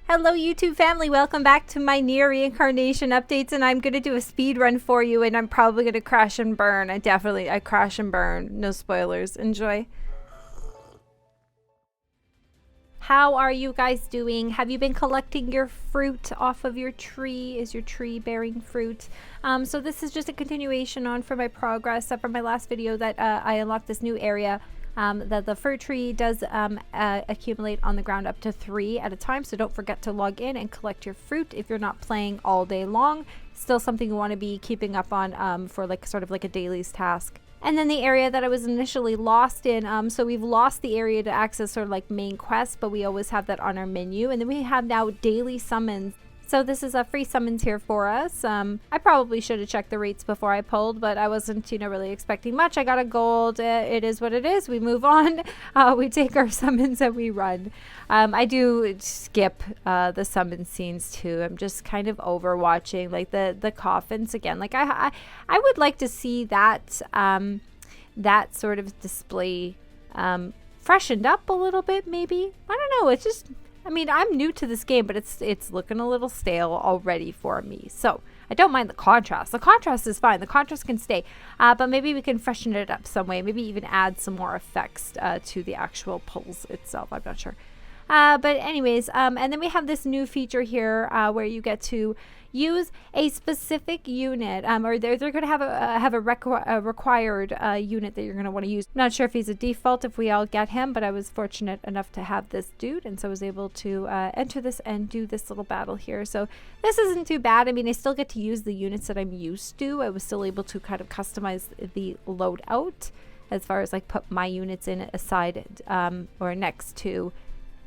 Hello YouTube family, welcome back to my NieR reincarnation updates, and I'm going to do a speed run for you, and I'm probably going to crash and burn. I crash and burn. No spoilers. Enjoy. How are you guys doing? Have you been collecting your fruit off of your tree? Is your tree bearing fruit? So this is just a continuation on from my progress from my last video that I unlocked this new area. That the fir tree does accumulate on the ground up to 3 at a time, so don't forget to log in and collect your fruit if you're not playing all day long. Still something you want to be keeping up on for like sort of like a daily's task. And then the area that I was initially lost in, so we've lost the area to access sort of like main quests, but we always have that on our menu. And then we have now daily summons. So this is a free summons here for us. I probably should have checked the rates before I pulled, but I wasn't, really expecting much. I got a gold. It is what it is. We move on. We take our summons and we run. I do skip the summon scenes too. I'm just kind of over watching like the coffins again. Like I would like to see that that sort of display freshened up a little bit. Maybe, I don't know. It's just, I mean, I'm new to this game, but it's looking a little stale already for me. So I don't mind the contrast. The contrast is fine. The contrast can stay. But maybe we can freshen it up some way. Maybe even add some more effects to the actual pulse itself. I'm not sure. But anyways, and then we have this new feature here where you get to use a specific unit, or they're going to have a required unit that you're going to want to use. Not sure if he's a default if we all get him, but I was fortunate enough to have this dude, and so I was able to enter this and do this little battle here. So this isn't too bad. I mean, I still get to use the units that I'm used to. I was still able to kind of customize the loadout as far as like put my units in aside or next to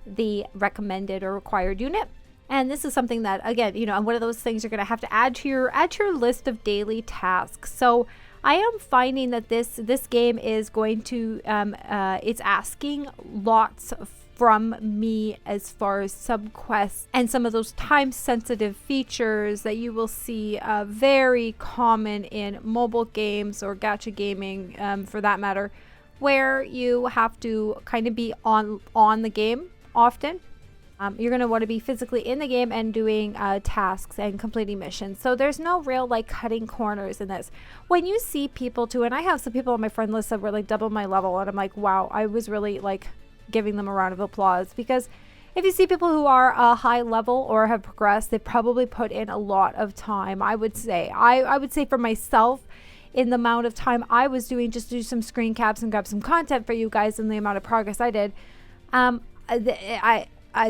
the recommended or required unit. And this is something that, again, one of those things you're going to have to add to your list of daily tasks. So I am finding that this game is going to it's asking lots from me as far as subquests and some of those time sensitive features that you will see very common in mobile games or gacha gaming, for that matter, where you have to kind of be on the game often. You're going to want to be physically in the game and doing tasks and completing missions. So there's no real like cutting corners in this. When you see people too, and I have some people on my friend list that were like double my level, and I'm like, wow, I was really like giving them a round of applause, because if you see people who are a high level or have progressed, they probably put in a lot of time. I would say, I would say for myself, in the amount of time I was doing just to do some screen caps and grab some content for you guys, and the amount of progress I did,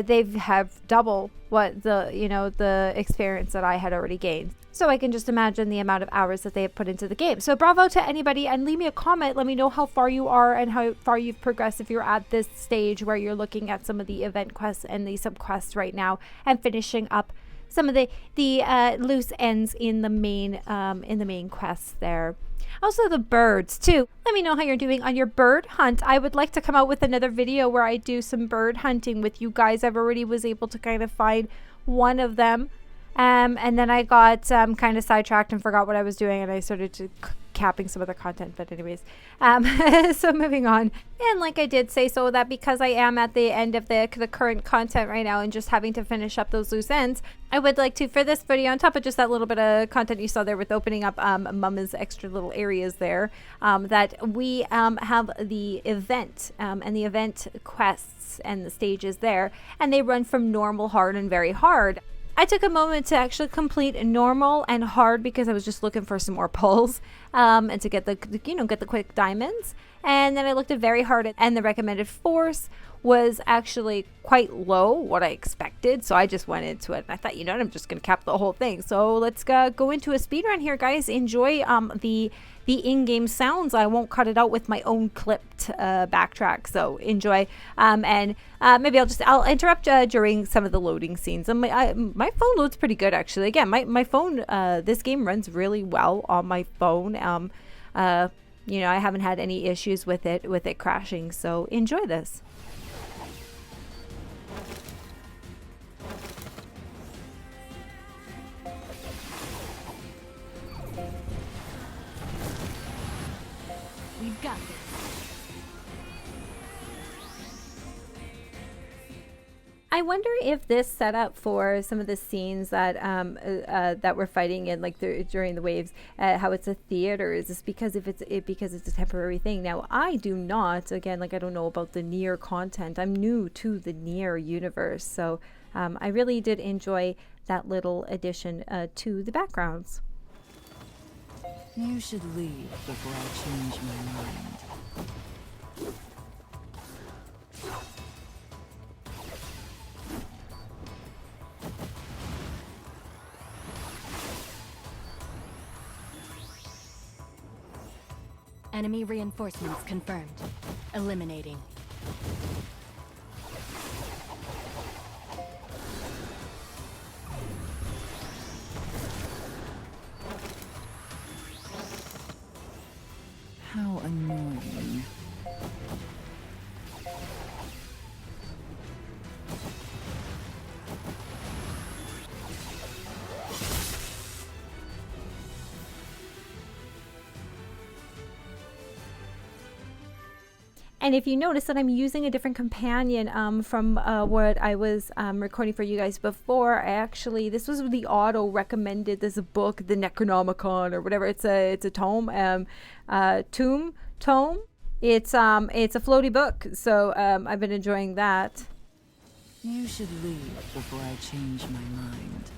they have double what the experience that I had already gained. So I can just imagine the amount of hours that they have put into the game. So bravo to anybody, and leave me a comment. Let me know how far you are and how far you've progressed if you're at this stage where you're looking at some of the event quests and the subquests right now and finishing up some of the loose ends in the main quests there. Also the birds too. Let me know how you're doing on your bird hunt. I would like to come out with another video where I do some bird hunting with you guys. I've already was able to kind of find one of them. And then I got kind of sidetracked and forgot what I was doing, and I started to capping some other content. But anyways, so moving on. And like I did say, so that because I am at the end of the current content right now and just having to finish up those loose ends, I would like to, for this video, on top of just that little bit of content you saw there with opening up Mama's extra little areas there, that we have the event and the event quests and the stages there, and they run from normal, hard, and very hard. I took a moment to actually complete normal and hard because I was just looking for some more pulls and to get the get the quick diamonds. And then I looked at very hard, and the recommended force was actually quite low, what I expected. So I just went into it and I thought, I'm just going to cap the whole thing. So let's go into a speed run here, guys. Enjoy the in-game sounds. I won't cut it out with my own clipped backtrack, so enjoy. And maybe I'll interrupt during some of the loading scenes. And my phone loads pretty good, actually. Again, my phone, this game runs really well on my phone. I haven't had any issues with it crashing, so enjoy this. We've got this. I I wonder if this set up for some of the scenes that that we're fighting in, like during the waves, how it's a theater. Is this because because it's a temporary thing? Now, I do not. Again, like I don't know about the NieR content. I'm new to the NieR universe, so I really did enjoy that little addition to the backgrounds. You should leave before I change my mind. Enemy reinforcements confirmed. Eliminating. How annoying. And if you notice that I'm using a different companion from what I was recording for you guys before, this was the auto recommended. There's a book, the Necronomicon or whatever. It's a tome, tome. It's a floaty book, so I've been enjoying that. You should leave before I change my mind.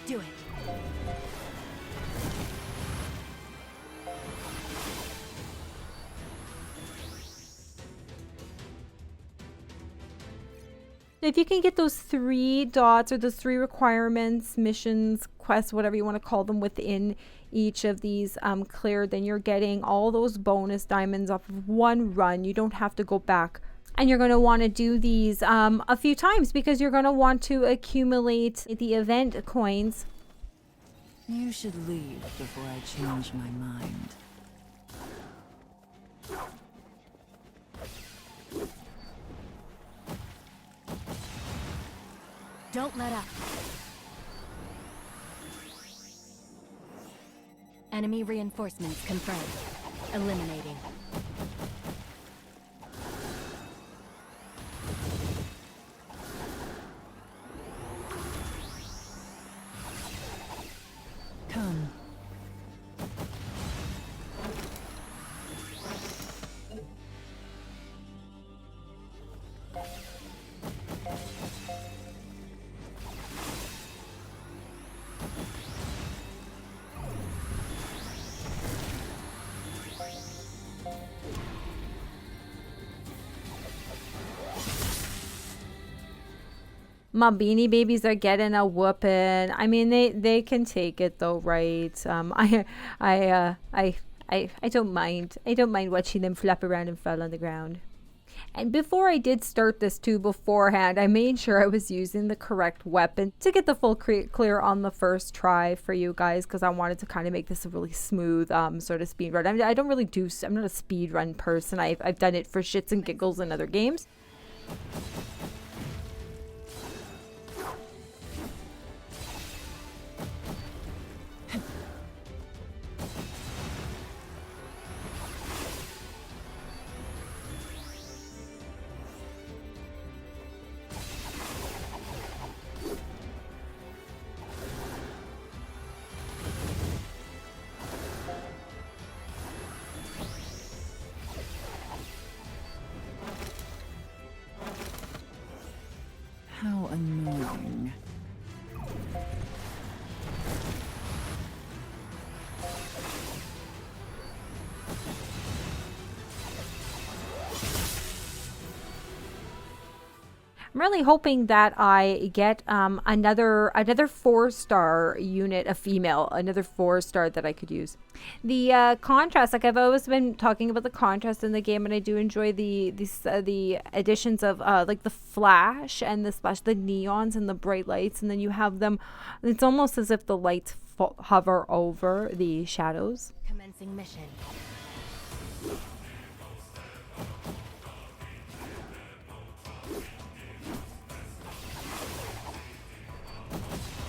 Do it. If you can get those 3 dots or those 3 requirements, missions, quests, whatever you want to call them, within each of these cleared, then you're getting all those bonus diamonds off of one run. You don't have to go back. And you're going to want to do these a few times because you're going to want to accumulate the event coins. You should leave before I change my mind. Don't let up. Enemy reinforcements confirmed. Eliminating. Come. My beanie babies are getting a whooping. I mean, they can take it though, right? I don't mind. I don't mind watching them flap around and fall on the ground. And before I did start this too beforehand, I made sure I was using the correct weapon to get the full clear on the first try for you guys, because I wanted to kind of make this a really smooth sort of speed run. I'm not a speed run person. I've done it for shits and giggles in other games. How annoying. I'm really hoping that I get another 4-star unit, a female, another 4-star that I could use. The contrast, like I've always been talking about the contrast in the game, and I do enjoy the additions of like the flash and the splash, the neons and the bright lights, and then you have them. It's almost as if the lights hover over the shadows. Commencing mission.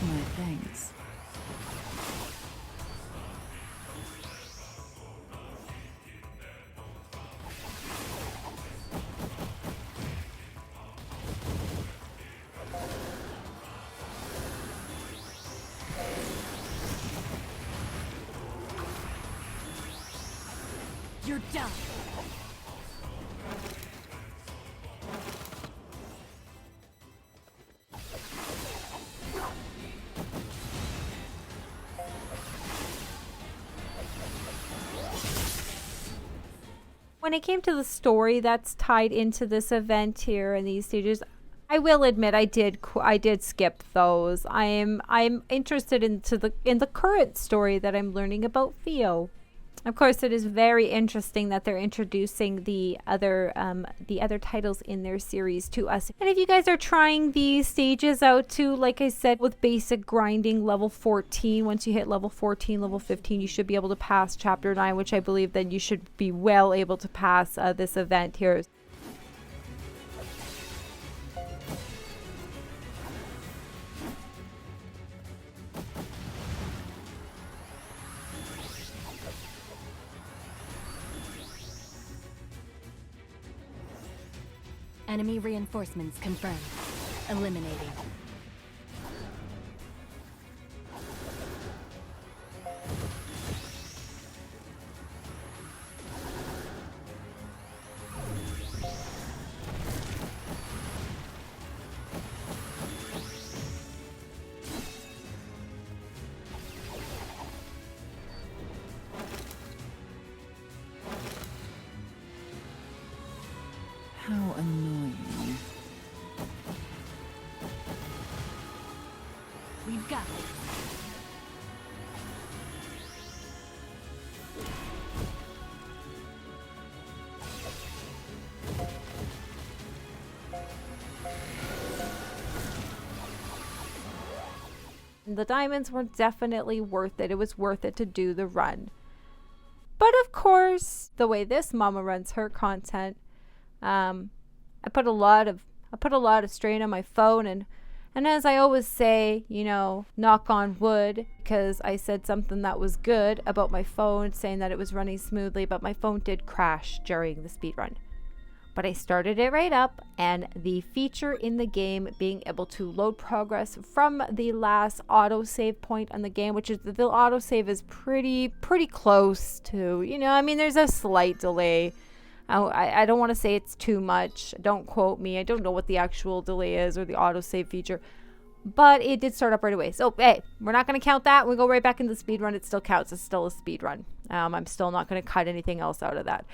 My thanks. You're done. When it came to the story that's tied into this event here and these stages, I will admit I did skip those. I'm interested in the current story that I'm learning about Theo. Of course, it is very interesting that they're introducing the other titles in their series to us. And if you guys are trying these stages out too, like I said, with basic grinding, level 14, once you hit level 14, level 15, you should be able to pass Chapter 9, which I believe then you should be well able to pass this event here. Enemy reinforcements confirmed. Eliminating. How annoying. We've got this. The diamonds were definitely worth it. It was worth it to do the run. But of course, the way this mama runs her content, I put a lot of strain on my phone, and as I always say, you know, knock on wood, because I said something that was good about my phone, saying that it was running smoothly, but my phone did crash during the speed run. But I started it right up, and the feature in the game being able to load progress from the last autosave point on the game, which is the autosave is pretty close to, you know, I mean, there's a slight delay. I don't want to say it's too much. Don't quote me. I don't know what the actual delay is or the autosave feature. But it did start up right away. So, hey, we're not going to count that. We go right back into the speed run. It still counts. It's still a speed run. I'm still not going to cut anything else out of that.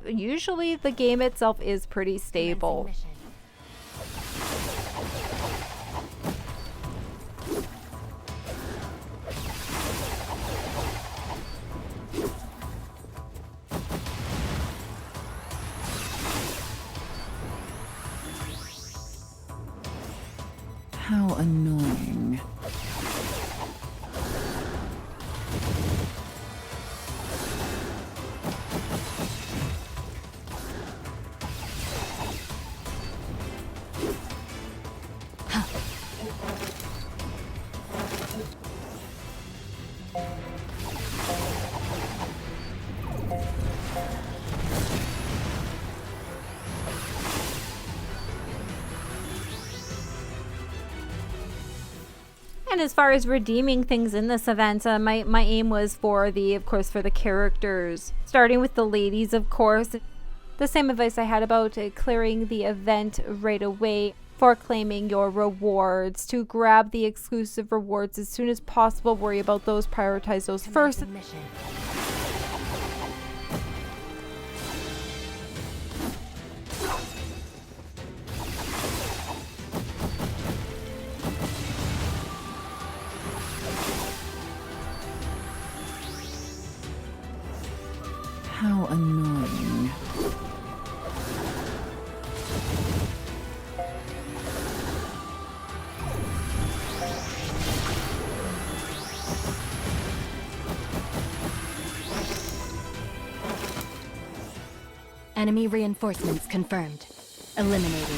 Usually, the game itself is pretty stable. Commencing How annoying. And as far as redeeming things in this event, my aim was for the characters, starting with the ladies, of course. The same advice I had about clearing the event right away for claiming your rewards, to grab the exclusive rewards as soon as possible, worry about those, prioritize those first. mission. Enemy reinforcements confirmed. Eliminating.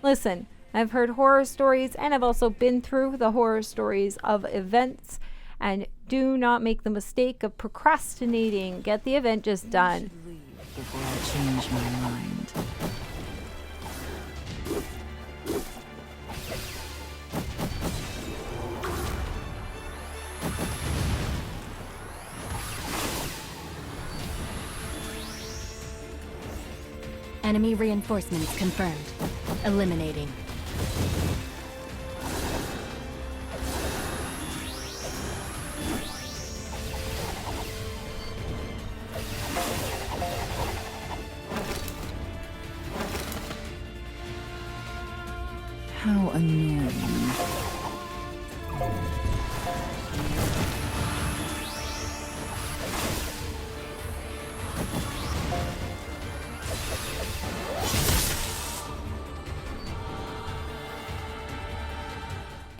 Listen, I've heard horror stories and I've also been through the horror stories of events, and do not make the mistake of procrastinating. Get the event just done. Leave before I change my mind. Enemy reinforcements confirmed. Eliminating. How annoying.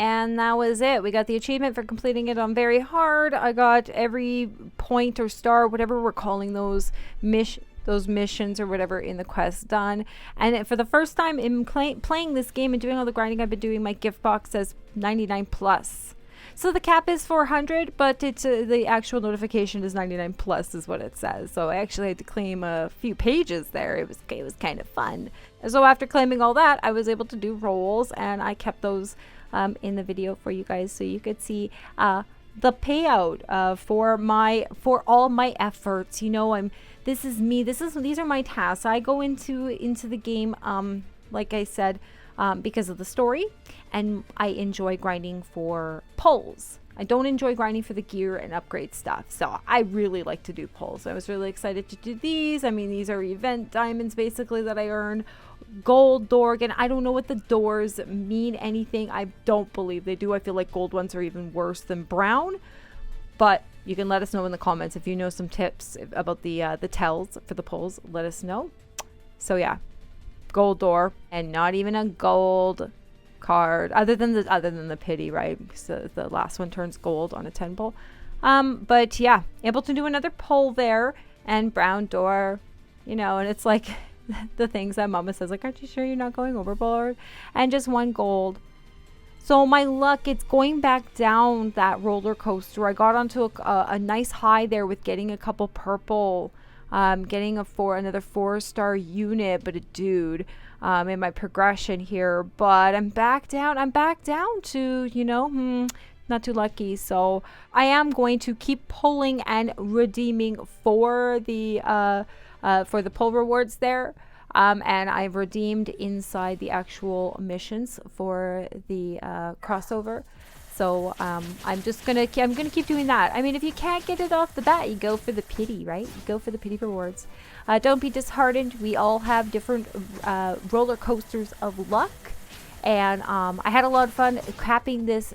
And that was it. We got the achievement for completing it on very hard. I got every point or star, whatever we're calling those missions or whatever in the quest done. And for the first time in playing this game and doing all the grinding I've been doing, my gift box says 99 plus. So the cap is 400, but it's the actual notification is 99 plus is what it says. So I actually had to claim a few pages there. It was kind of fun. So after claiming all that, I was able to do rolls, and I kept those in the video for you guys so you could see the payout for all my efforts. You know, this is me. These are my tasks. I go into the game like I said, because of the story, and I enjoy grinding for pulls. I don't enjoy grinding for the gear and upgrade stuff. So I really like to do pulls. I was really excited to do these. I mean, these are event diamonds basically that I earn. Gold door. Again, I don't know what the doors mean anything. I don't believe they do. I feel like gold ones are even worse than brown. But you can let us know in the comments if you know some tips about the tells for the pulls. Let us know. So yeah, gold door, and not even a gold card other than the pity, right? Because the last one turns gold on a 10 pull. But yeah, able to do another pull there, and brown door, you know, and it's like the things that mama says, like, aren't you sure you're not going overboard? And just one gold. So my luck, it's going back down that roller coaster. I got onto a nice high there with getting a couple purple, getting another 4-star unit, but a dude in my progression here. But I'm back down to, you know, not too lucky. So I am going to keep pulling and redeeming for the pull rewards there. And I've redeemed inside the actual missions for the crossover. So I'm gonna keep doing that. I mean, if you can't get it off the bat, you go for the pity, right? You go for the pity rewards. Don't be disheartened. We all have different roller coasters of luck. And I had a lot of fun capping this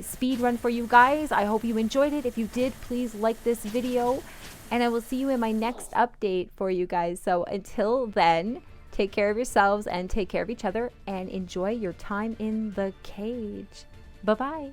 speed run for you guys. I hope you enjoyed it. If you did, please like this video. And I will see you in my next update for you guys. So until then, take care of yourselves and take care of each other, and enjoy your time in the cage. Bye-bye.